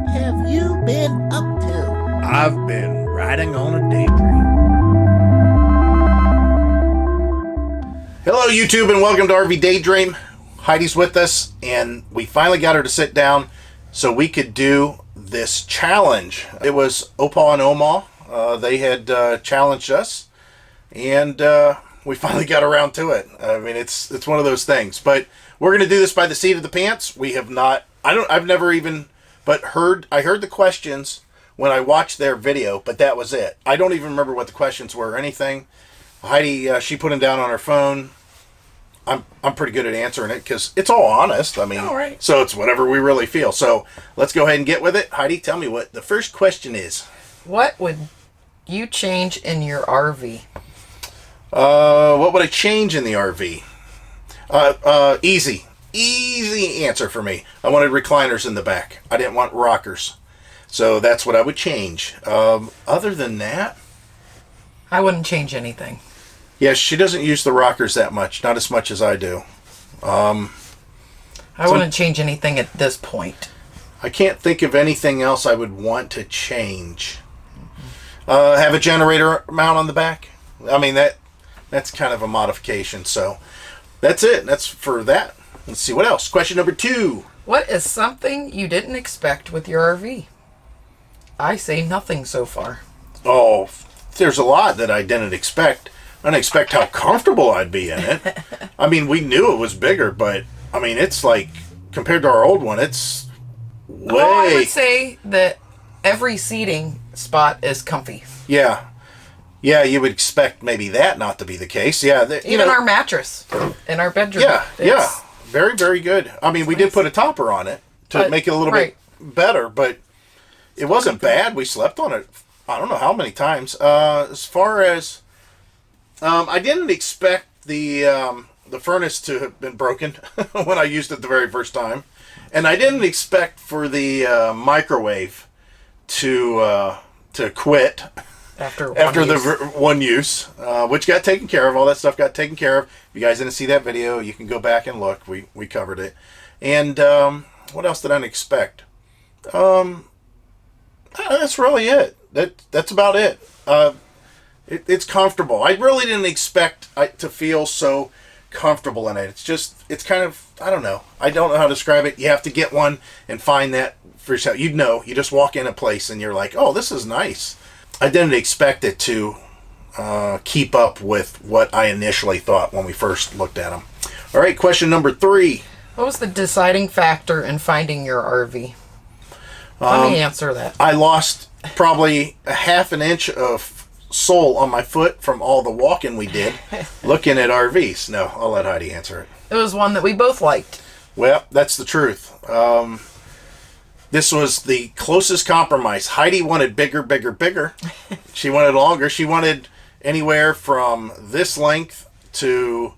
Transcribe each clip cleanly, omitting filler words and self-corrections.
have you been up to? I've been riding on a daydream. Hello, YouTube, and welcome to RV Daydream. Heidi's with us, and we finally got her to sit down so we could do this challenge. It was Opal and Oma. They had challenged us, and we finally got around to it. I mean, it's one of those things. But we're going to do this by the seat of the pants. We have not. I've never even. But I heard the questions when I watched their video, but that was it. I don't even remember what the questions were or anything. Heidi, she put them down on her phone. I'm pretty good at answering it because it's all honest. I mean, all right. So it's whatever we really feel. So let's go ahead and get with it. Heidi, tell me what the first question is. What would you change in your RV? What would I change in the RV? Easy answer for me. I wanted recliners in the back. I didn't want rockers. So that's what I would change. Other than that, I wouldn't change anything. yeah, she doesn't use the rockers that much. Not as much as I do. I wouldn't change anything at this point. I can't think of anything else I would want to change. Have a generator mount on the back. I mean, that's kind of a modification. So that's it. That's for that. Let's see what else. Question number 2. What is something you didn't expect with your RV? I say nothing so far. Oh, there's a lot that I didn't expect. I didn't expect how comfortable I'd be in it. I mean, we knew it was bigger, but I mean, it's like compared to our old one, it's way. Well, I would say that every seating spot is comfy. Yeah, you would expect maybe that not to be the case. Yeah, Even our mattress in our bedroom. Yeah, very, very good. I mean, we did put a topper on it to make it a little bit better, but it wasn't bad. We slept on it. I don't know how many times. As far as I didn't expect the furnace to have been broken when I used it the very first time, and I didn't expect for the microwave to quit after the one use, which got taken care of. All that stuff got taken care of. If you guys didn't see that video, you can go back and look. We covered it. And what else did I expect? That's really it. That's about it. It's comfortable. I really didn't expect to feel so comfortable in it. It's kind of, I don't know. I don't know how to describe it. You have to get one and find that for yourself. You just walk in a place and you're like, oh, this is nice. I didn't expect it to keep up with what I initially thought when we first looked at them. All right, question number 3. What was the deciding factor in finding your RV? Let me answer that. I lost probably a half an inch of sole on my foot from all the walking we did looking at RVs. No, I'll let Heidi answer it. It was one that we both liked. Well, that's the truth. This was the closest compromise. Heidi wanted bigger. She wanted longer. She wanted anywhere from this length to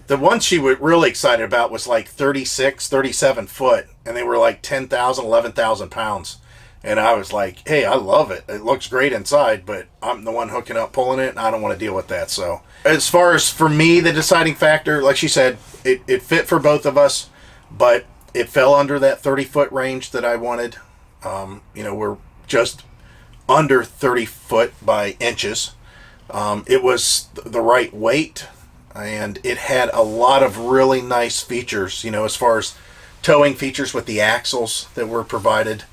the one she was really excited about was like 36, 37 foot, and they were like 10,000, 11,000 pounds. And I was like, hey, I love it. It looks great inside, but I'm the one hooking up, pulling it, and I don't want to deal with that. So as far as for me, the deciding factor, like she said, it fit for both of us, but it fell under that 30-foot range that I wanted. We're just under 30 foot by inches. It was the right weight, and it had a lot of really nice features, as far as towing features with the axles that were provided.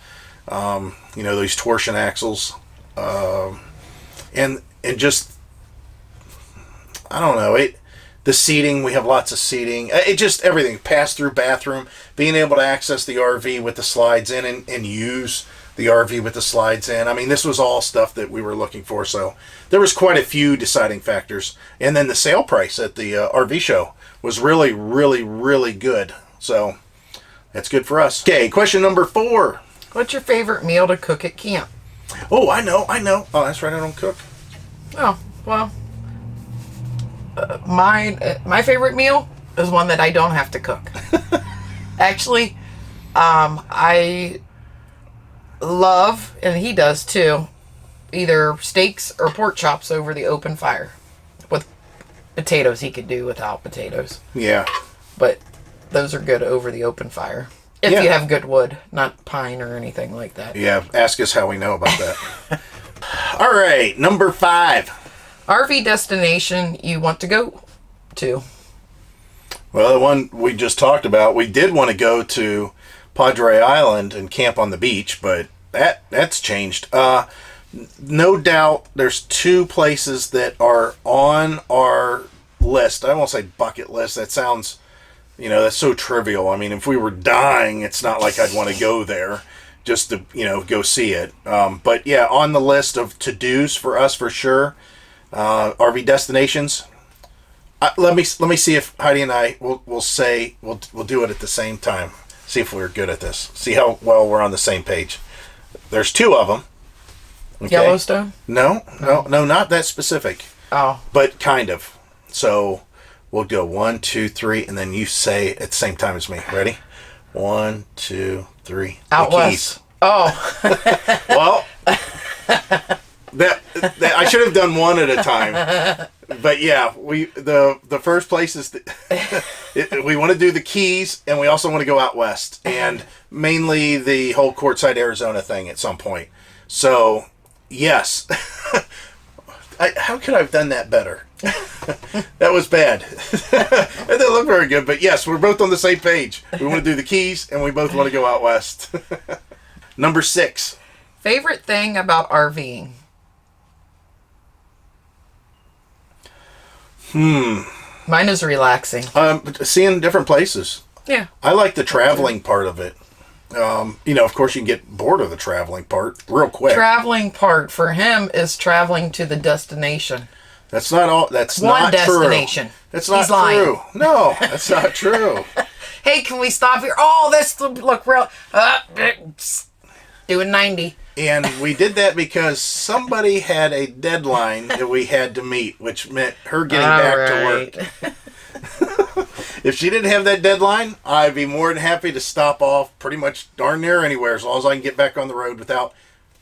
These torsion axles, and just, I don't know, the seating, we have lots of seating, everything, pass-through bathroom, being able to access the RV with the slides in and use the RV with the slides in. I mean, this was all stuff that we were looking for, so there was quite a few deciding factors. And then the sale price at the RV show was really, really, really good, so that's good for us. Okay, question number 4. What's your favorite meal to cook at camp? Oh, I know. Oh, that's right, I don't cook. Oh, well, my favorite meal is one that I don't have to cook. Actually, I love, and he does too, either steaks or pork chops over the open fire. With potatoes, he could do without potatoes. Yeah. But those are good over the open fire. If Yeah. you have good wood, not pine or anything like that. Yeah, ask us how we know about that. All right, number 5. RV destination you want to go to? Well, the one we just talked about, we did want to go to Padre Island and camp on the beach, but that's changed. No doubt there's 2 places that are on our list. I won't say bucket list. That sounds, that's so trivial. I mean, if we were dying, it's not like I'd want to go there just to, go see it. But yeah, on the list of to-dos for us for sure, RV destinations. Let me see if Heidi and I will we'll do it at the same time. See if we're good at this. See how well we're on the same page. There's 2 of them. Okay. Yellowstone? No, not that specific. Oh. But kind of. So we'll go 1, 2, 3, and then you say at the same time as me. Ready? 1, 2, 3. Out the west. Keys. Oh. Well, that I should have done one at a time. But yeah, the first place is we want to do the Keys, and we also want to go out west, and mainly the whole Quartzsite, Arizona thing at some point. So yes, how could I have done that better? That was bad. It didn't look very good, but yes, we're both on the same page. We want to do the Keys, and we both want to go out west. Number 6. Favorite thing about RVing? Mine is relaxing. Seeing different places. Yeah. I like the traveling part of it. Of course, you can get bored of the traveling part real quick. Traveling part for him is traveling to the destination. That's not all. That's One not destination. True. That's not He's lying. true. No, that's not true. Hey, can we stop here? Oh, this look real. Doing 90. And we did that because somebody had a deadline that we had to meet, which meant her getting back to work. If she didn't have that deadline, I'd be more than happy to stop off pretty much darn near anywhere as long as I can get back on the road without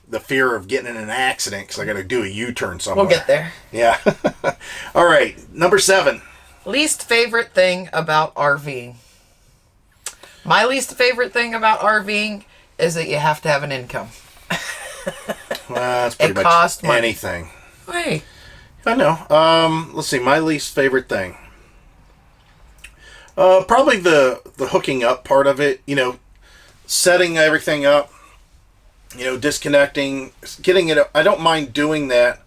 the fear of getting in an accident because I got to do a U-turn somewhere. We'll get there. Yeah. All right. Number 7. Least favorite thing about RVing. My least favorite thing about RVing is that you have to have an income. Well, that's pretty much costs money. anything. Hey. I know. Let's see. My least favorite thing. Probably the hooking up part of it. Setting everything up. Disconnecting, getting it. I don't mind doing that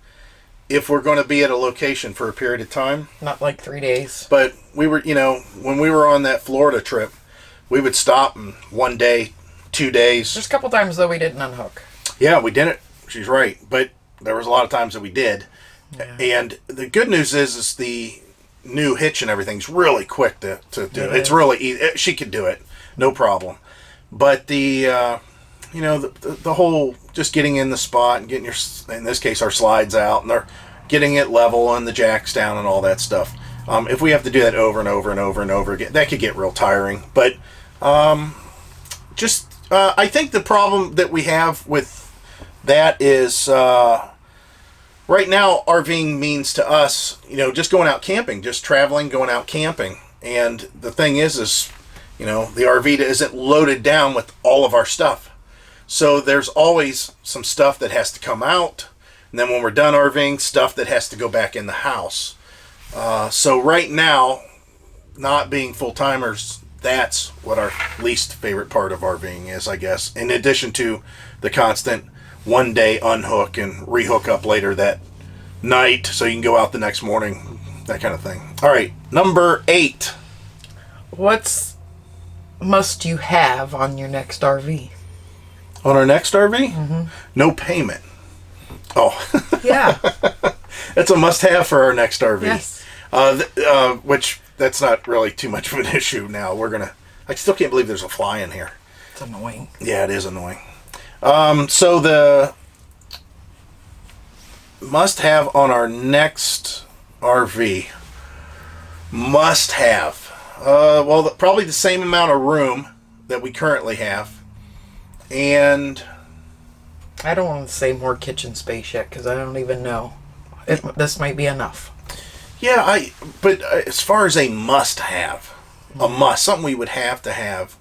if we're going to be at a location for a period of time. Not like 3 days. But we were, when we were on that Florida trip, we would stop and 1 day, 2 days. There's a couple times though we didn't unhook. Yeah, we didn't. She's right. But there was a lot of times that we did. Yeah. And the good news is the new hitch and everything's really quick to do. It's really easy. She could do it. No problem. But the whole just getting in the spot and getting in this case, our slides out and they're getting it level and the jacks down and all that stuff. If we have to do that over and over and over and over again, that could get real tiring. But I think the problem that we have with that is right now RVing means to us, just going out camping, just traveling, going out camping. And the thing is the RV isn't loaded down with all of our stuff. So there's always some stuff that has to come out. And then when we're done RVing, stuff that has to go back in the house. So right now, not being full-timers, that's what our least favorite part of RVing is, I guess. In addition to the constant 1 day unhook and rehook up later that night so you can go out the next morning, that kind of thing. All right, number 8. What's must you have on your next RV? On our next RV? Mm-hmm. No payment. Oh. Yeah. That's a must-have for our next RV. Yes. Which, that's not really too much of an issue now. I still can't believe there's a fly in here. It's annoying. Yeah, it is annoying. So the must-have on our next RV, must-have. Probably the same amount of room that we currently have. And I don't want to say more kitchen space yet because I don't even know. This might be enough. Yeah, but as far as a must-have, something we would have to have.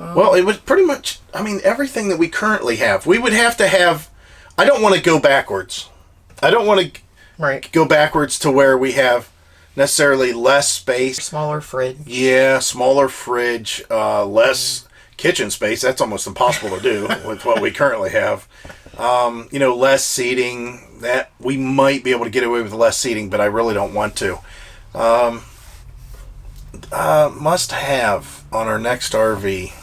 Well, it was pretty much, I mean, everything that we currently have. We would have to have, I don't want to go backwards. I don't want to go backwards to where we have necessarily less space. Smaller fridge. Yeah, smaller fridge, less kitchen space. That's almost impossible to do with what we currently have. Less seating. That we might be able to get away with less seating, but I really don't want to. Must have on our next RV.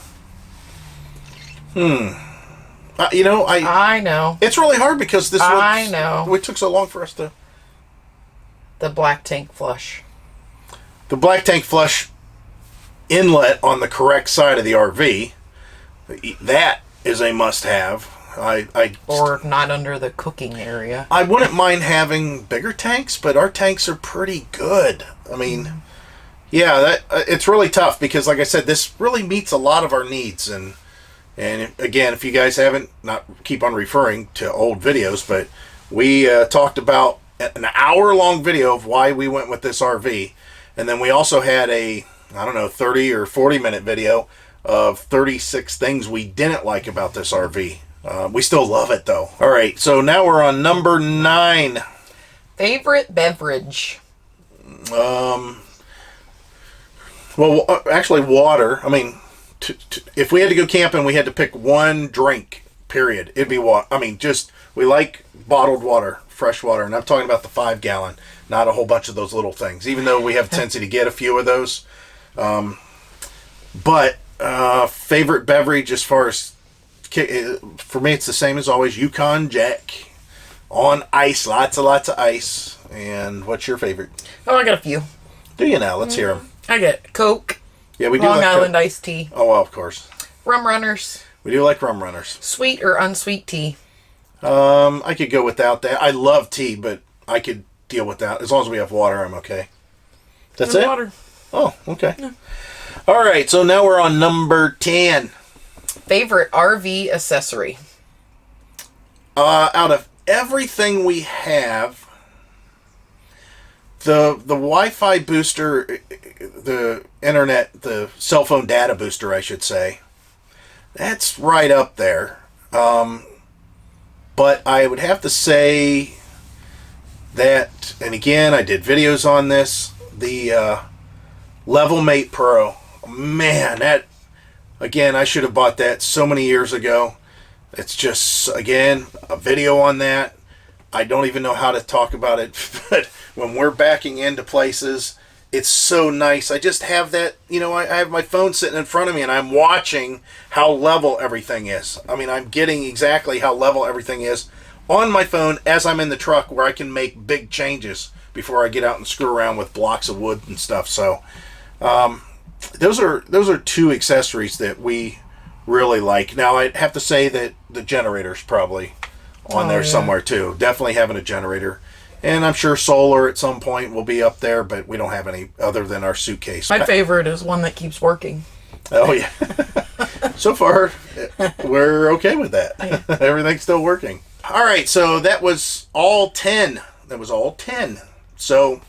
I know. It's really hard because this it took so long for us to. The black tank flush. The black tank flush inlet on the correct side of the RV. That is a must-have. Or not under the cooking area. I wouldn't mind having bigger tanks, but our tanks are pretty good. I mean, it's really tough because, like I said, this really meets a lot of our needs. And again, if you guys haven't, not keep on referring to old videos, but we talked about an hour-long video of why we went with this RV. And then we also had a, 30 or 40-minute video of 36 things we didn't like about this RV. We still love it, though. All right, so now we're on number 9. Favorite beverage? Actually, water. I mean, if we had to go camping, we had to pick one drink, period. It'd be water. I mean, we like bottled water, fresh water, and I'm talking about the 5-gallon, not a whole bunch of those little things, even though we have a tendency to get a few of those. But favorite beverage as far as, for me, it's the same as always, Yukon Jack on ice, lots of ice. And what's your favorite? Oh, I got a few. Do you now? Let's hear them. I get Coke. Yeah, we do Long like Island Coke. iced tea. Oh, well, of course. Rum runners. We do like rum runners. Sweet or unsweet tea? I could go without that. I love tea, but I could deal with that. As long as we have water, I'm okay. That's it? Water. Oh, okay. Yeah. All right, so now we're on number 10. Favorite RV accessory? Out of everything we have, the Wi-Fi booster, the internet, the cell phone data booster, I should say, that's right up there. But I would have to say that, and again, I did videos on this, the Levelmate Pro. Man, that, again, I should have bought that so many years ago. It's just, again, a video on that. I don't even know how to talk about it, but when we're backing into places, it's so nice. I just have that, I have my phone sitting in front of me and I'm watching how level everything is. I mean, I'm getting exactly how level everything is on my phone as I'm in the truck, where I can make big changes before I get out and screw around with blocks of wood and stuff. So, those are two accessories that we really like. Now, I'd have to say that the generator's probably on there somewhere too. Definitely having a generator. And I'm sure solar at some point will be up there, but we don't have any other than our suitcase. My favorite is one that keeps working. Oh, yeah. So far, we're okay with that. Yeah. Everything's still working. All right, so that was all 10. So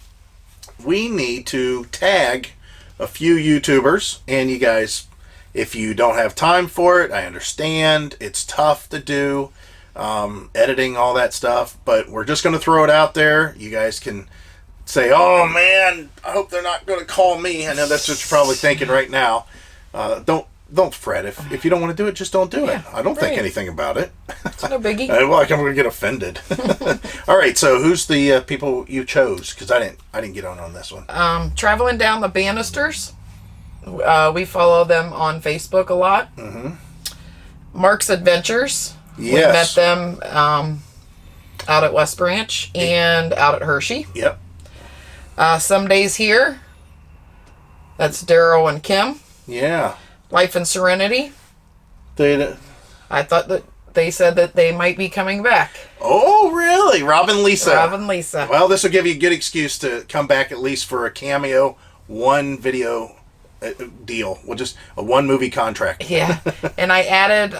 we need to tag a few YouTubers, and you guys, if you don't have time for it, I understand. It's tough to do. Editing, all that stuff, but we're just going to throw it out there. You guys can say, oh man, I hope they're not going to call me. I know that's what you're probably thinking right now. Don't fret. If you don't want to do it, just don't do it. I don't think anything about it. It's no biggie. Well, I'm going to get offended. All right, so who's the people you chose? Because I didn't get on this one. Traveling Down the Banisters. We follow them on Facebook a lot. Mm-hmm. Mark's Adventures. Yes. We met them out at West Branch and out at Hershey. Yep. Some Days Here. That's Daryl and Kim. Yeah. Life and Serenity. I thought that they said that they might be coming back. Oh, really? Rob and Lisa. Well, this will give you a good excuse to come back at least for a cameo, one video deal. We'll just a one movie contract. Yeah. And I added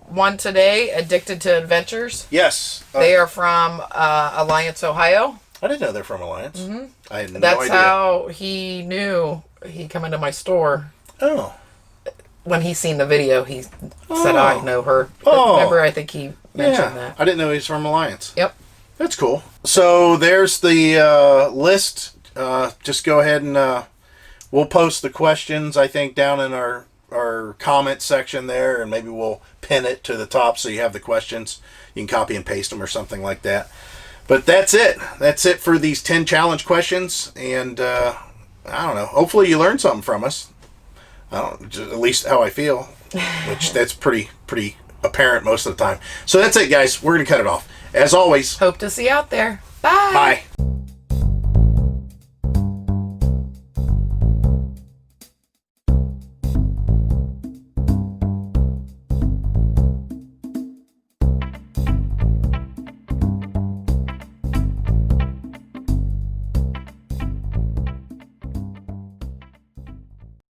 one today, Addicted to Adventures. Yes. They are from Alliance, Ohio. I didn't know they're from Alliance. Mm-hmm. I had no idea. That's how he knew he come into my store. Oh. when he seen the video, he said, I know her. Oh. Remember, I think he mentioned that. I didn't know he's from Alliance. Yep. That's cool. So there's the list. Just go ahead and we'll post the questions, I think, down in our comment section there, and maybe we'll pin it to the top so you have the questions. You can copy and paste them or something like that. But that's it. That's it for these 10 challenge questions. And I don't know. Hopefully you learned something from us. At least how I feel, which that's pretty apparent most of the time. So that's it, guys. We're going to cut it off. As always, Hope to see you out there. Bye. bye.